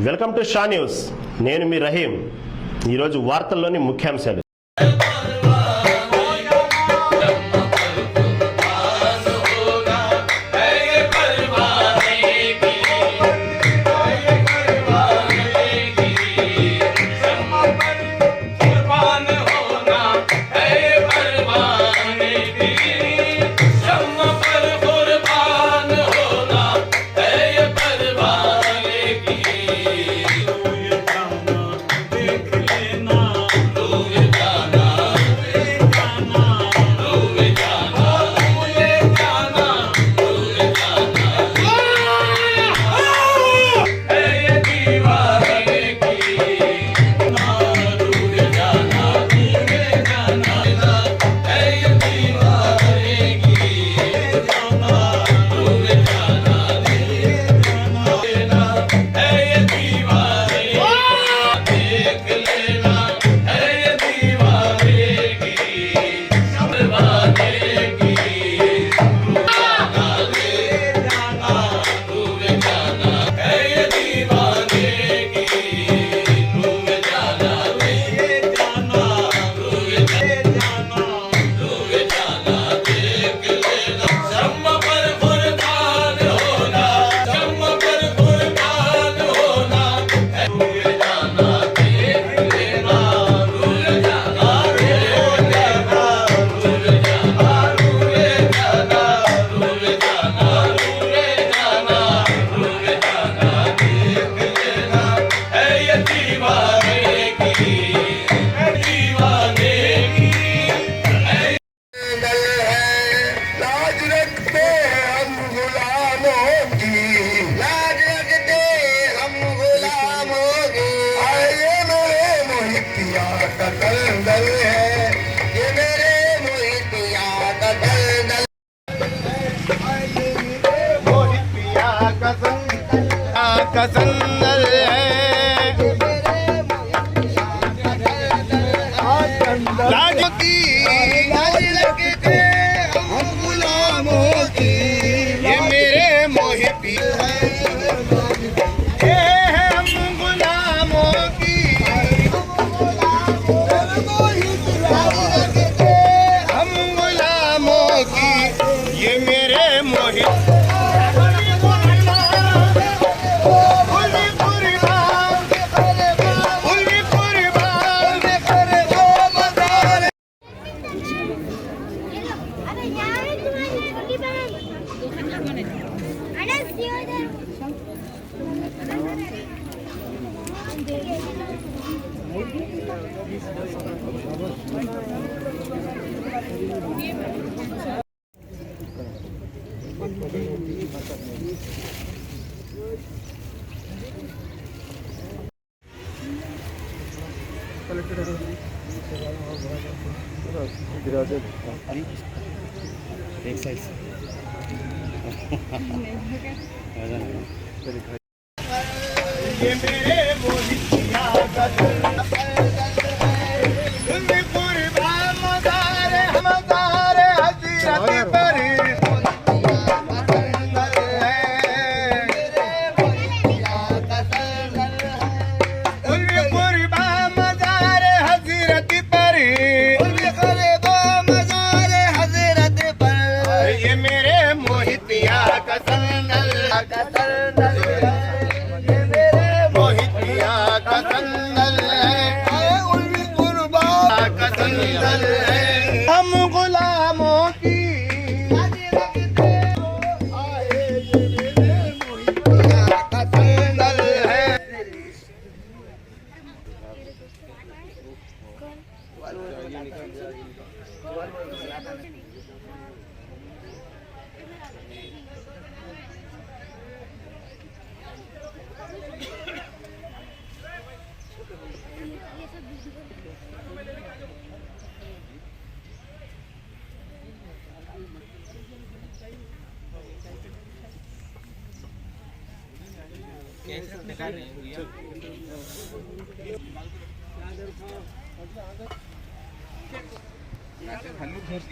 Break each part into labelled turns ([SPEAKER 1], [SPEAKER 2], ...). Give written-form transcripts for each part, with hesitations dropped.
[SPEAKER 1] Welcome to Shah news. నేను మీ రహీం. ఈరోజు వార్తల్లోని ముఖ్యాంశాలు.
[SPEAKER 2] कसंदल है लाज की लाज लगते हम गुलामों की ये मेरे मोहिती ये है हम गुलामों की हम गुलामों की ये मेरे मोहिती एक साइड ये मेरे मोहितिया का हम गुलामों की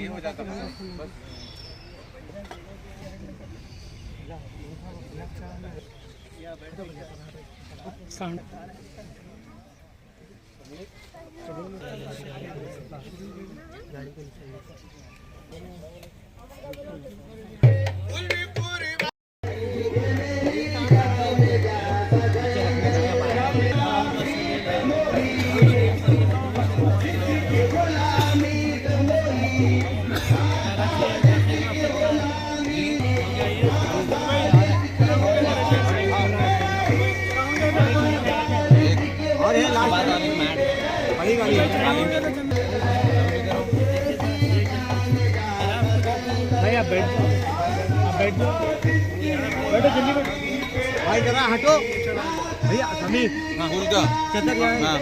[SPEAKER 2] हो जाता बस भाई आप बैठ जाओ बैठो जल्दी बैठो भाई जरा हटो भैया समीर
[SPEAKER 3] हाँ उनका
[SPEAKER 2] चतर
[SPEAKER 3] हाँ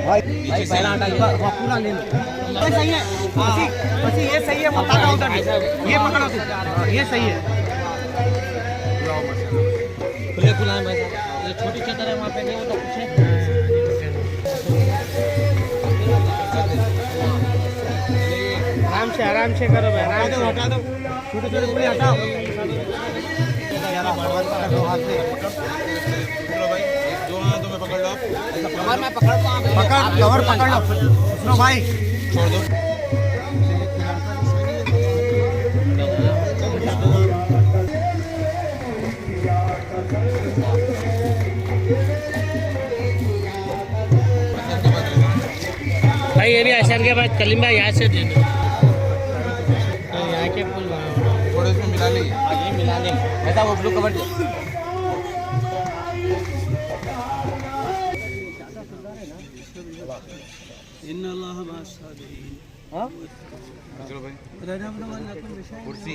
[SPEAKER 2] भाई पहला हटा पूरा ले लो ये सही है पसी ये सही है मत हटाओ उधर ये पकड़ो तू ये सही है
[SPEAKER 4] खुले खुला है भाई साहब ये छोटी चदर है वहाँ पे नहीं वो तो कुछ है
[SPEAKER 2] आराम से करो भाई आराम से हटा दो छोटे छोटे पूरे हटाओ
[SPEAKER 3] चलो भाई दो हाथों में पकड़ लो
[SPEAKER 2] कवर मैं पकड़ता हूं पकड़ कवर पकड़ लो सुनो भाई
[SPEAKER 3] छोड़ दो
[SPEAKER 4] भाई ये भी आसान के बाद कलीम भाई यहाँ से दे दो यहाँ के फूल
[SPEAKER 3] थोड़े इसमें मिला लेंगे
[SPEAKER 4] आगे मिला लेंगे ऐसा वो ब्लू कवर दे
[SPEAKER 3] चलो भाई कुर्सी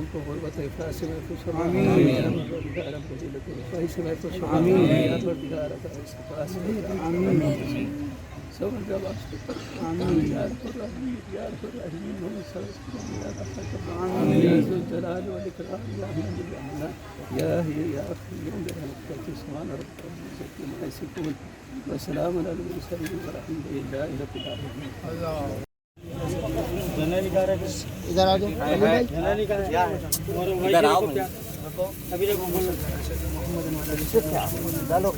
[SPEAKER 5] हमको गुर्बत इफलास से महफूज वसलाम अलल मुरसलीन वल्हम्दुलिल्लाहि रब्बिल आलमीन।
[SPEAKER 2] इधर आ जाओ
[SPEAKER 4] इधर आओ
[SPEAKER 2] डालो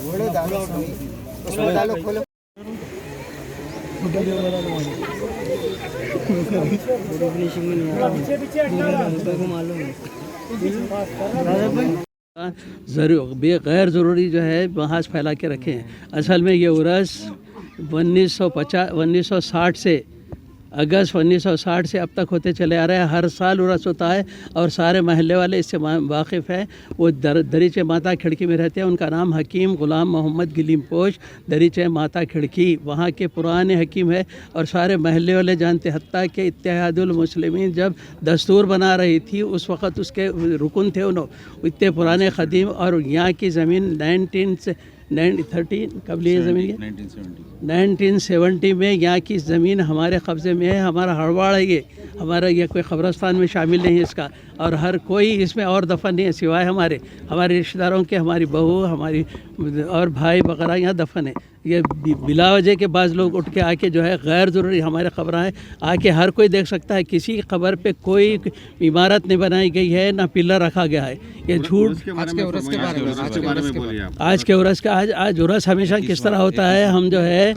[SPEAKER 2] घोड़े डालो उसमें डालो खोलो
[SPEAKER 5] गैर ज़रूरी जो है बहस फैला के रखे हैं। असल में ये उर्स 1960 से अगस्त 1960 से अब तक होते चले आ रहे हैं। हर साल उर्स होता है और सारे महल्ले वाले इससे वाकिफ़ हैं। वो दरीचे माता खिड़की में रहते हैं। उनका नाम हकीम ग़ुलाम मोहम्मद गिलीम पोश दरीचे माता खिड़की वहाँ के पुराने हकीम है और सारे महल्ले वाले जानते। हत्ता कि इत्तेहादुल मुस्लिमीन जब दस्तूर बना रही थी उस वक़्त उसके रुकन थे उन्होंने इतने पुराने ख़दीम। और यहाँ की ज़मीन 1913 कब लिए ज़मीन 1970 में यहाँ की ज़मीन हमारे कब्ज़े में है। हमारा हड़वाड़ है ये हमारा ये कोई क़ब्रस्तान में शामिल नहीं है इसका। और हर कोई इसमें और दफन नहीं है सिवाय हमारे रिश्तेदारों के, हमारी बहू, हमारी और भाई वगैरह यहाँ दफन है। ये बिला वजह के बाद लोग उठ के आके जो है गैर ज़रूरी हमारे ख़बरें आके हर कोई देख सकता है। किसी खबर पे कोई इमारत नहीं बनाई गई है, ना पिलर रखा गया है। ये झूठ। आज के उर्स का आज उर्स हमेशा किस तरह होता है, हम जो है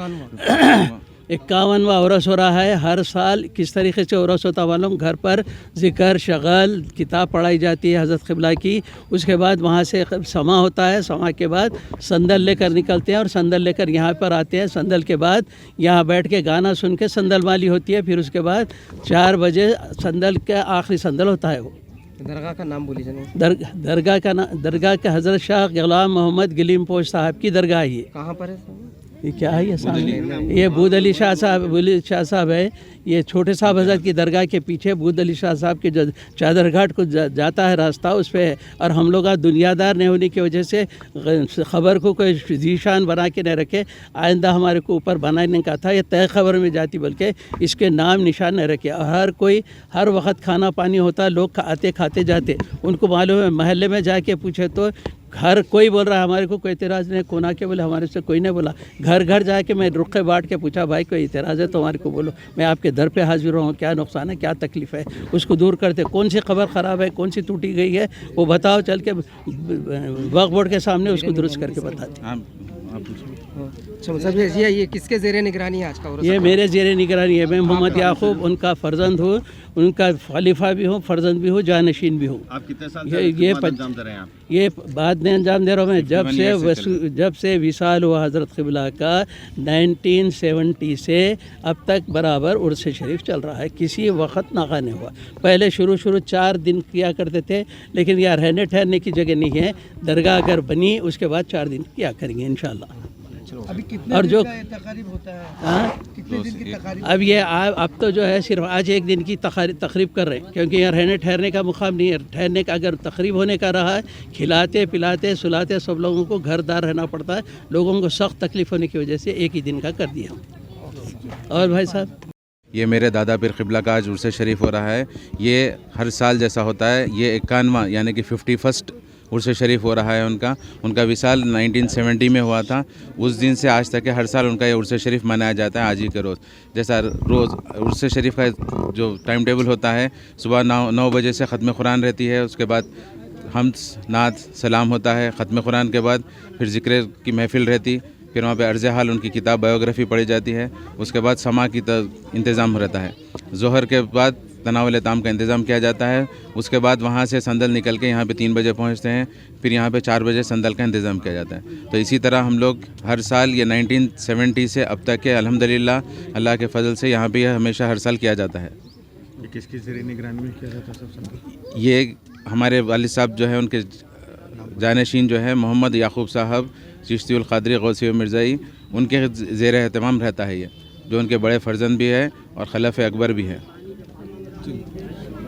[SPEAKER 5] 51वां उर्स हो रहा है हर साल। किस तरीके से उर्स होता वालों, घर पर ज़िक्र शगल किताब पढ़ाई जाती है हज़रत क़िबला की। उसके बाद वहाँ से समा होता है, समा के बाद संदल लेकर निकलते हैं और संदल लेकर यहाँ पर आते हैं। संदल के बाद यहाँ बैठ के गाना सुन के संदल माली होती है। फिर उसके बाद 4 बजे संदल का आखिरी संदल होता है। वो
[SPEAKER 2] दरगाह का नाम बोली जाए।
[SPEAKER 5] दरगाह का हज़रत शाह ग़ुलाम मोहम्मद गिलीम पोश साहब की दरगाह है।
[SPEAKER 2] कहाँ पर है?
[SPEAKER 5] ये क्या है? ये सामने ये बूद अली शाह साहब है। ये छोटे साहब हज़रत की दरगाह के पीछे बूद अली शाह साहब के जो चादर घाट को जाता है रास्ता, उस पर है। और हम लोग दुनियादार नहीं होने की वजह से ख़बर को कोई जीशान बना के नहीं रखे। आइंदा हमारे को ऊपर बनाने का था, ये तय ख़बर में जाती, बल्कि इसके नाम निशान नहीं रखे। और हर कोई हर वक्त खाना पानी होता, लोग आते खाते जाते। उनको मालूम है, महल्ले में जाके पूछे तो हर कोई बोल रहा है हमारे को कोई इतराज़ नहीं। कोना के बोले हमारे से कोई नहीं बोला। घर घर जाके मैं रुखे बांट के पूछा, भाई कोई इतराज़ है तो हमारे को बोलो, मैं आपके दर पे हाजिर हूँ, क्या नुकसान है, क्या तकलीफ़ है, उसको दूर करते। कौन सी खबर ख़राब है, कौन सी टूटी गई है, वो बताओ, चल के वक्फ बोर्ड के सामने उसको दुरुस्त करके बताते।
[SPEAKER 2] अच्छा, ये किसके ज़ेरे निगरानी है आज का उर्स?
[SPEAKER 5] ये मेरे ज़ेरे निगरानी है। मैं मोहम्मद याकूब उनका फ़र्जंद हूँ, उनका खलीफा भी हूँ, फ़र्जंद भी हूँ, जानशीन भी हूँ।
[SPEAKER 3] आप कितने साल
[SPEAKER 5] ये बाद में अंजाम दे रहा हूँ मैं। जब से विसाल हुआ हज़रत क़िबला का 1970 से अब तक बराबर उर्स शरीफ चल रहा है। किसी वक्त नागा नहीं हुआ। पहले शुरू 4 दिन किया करते थे, लेकिन यहाँ रहने ठहरने की जगह नहीं है। दरगाह अगर बनी उसके बाद 4 दिन किया करेंगे इंशाअल्लाह।
[SPEAKER 2] अभी कितने
[SPEAKER 5] और जो
[SPEAKER 2] तकरीब होता है?
[SPEAKER 5] हाँ,
[SPEAKER 2] कितने दिन की तकरीब?
[SPEAKER 5] अब ये अब तो जो है सिर्फ आज 1 दिन की तकरीब कर रहे हैं, क्योंकि यहाँ रहने ठहरने का मुकाम नहीं है। ठहरने का अगर तकरीब होने का रहा है, खिलाते पिलाते सुलाते सब लोगों को घरदार रहना पड़ता है। लोगों को सख्त तकलीफ़ होने की वजह से 1 ही दिन का कर दिया। और भाई साहब,
[SPEAKER 3] ये मेरे दादा पीर क़िबला का आज उर्स शरीफ हो रहा है। ये हर साल जैसा होता है। ये 51वां यानी कि 51st उर्स शरीफ हो रहा है। उनका विसाल 1970 में हुआ था। उस दिन से आज तक हर साल उनका ये उर्स शरीफ मनाया जाता है आज ही के रोज़। जैसा रोज़ उर्स शरीफ का जो टाइम टेबल होता है, सुबह 9 बजे से ख़त्म कुरान रहती है। उसके बाद हम्द नात सलाम होता है। ख़त्म कुरान के बाद फिर ज़िक्र की महफ़िल रहती, फिर वहाँ पे अर्ज़ हाल उनकी किताब बायोग्राफ़ी पढ़ी जाती है। उसके बाद समा की इंतज़ाम रहता है। ज़ोहर के बाद तनावल ताम का इंतज़ाम किया जाता है। उसके बाद वहाँ से संदल निकल के यहाँ पे 3 बजे पहुँचते हैं। फिर यहाँ पे 4 बजे संदल का इंतज़ाम किया जाता है। तो इसी तरह हम लोग हर साल ये 1970 से अब तक के अल्हम्दुलिल्लाह अल्लाह के फ़ज़ल से यहाँ पे हमेशा हर साल किया जाता है।
[SPEAKER 6] किसकी ज़रिए निगरानी में किया जाता है सबसे?
[SPEAKER 3] ये हमारे वालिद साहब जो है, उनके जानशीन जो है मोहम्मद याकूब साहब चिश्ती उल क़ादरी गौसी मिर्ज़ाई, उनके ज़ेर एहतमाम रहता है ये, जो उनके बड़े फ़र्जंद भी है और खलफ़ अकबर भी है।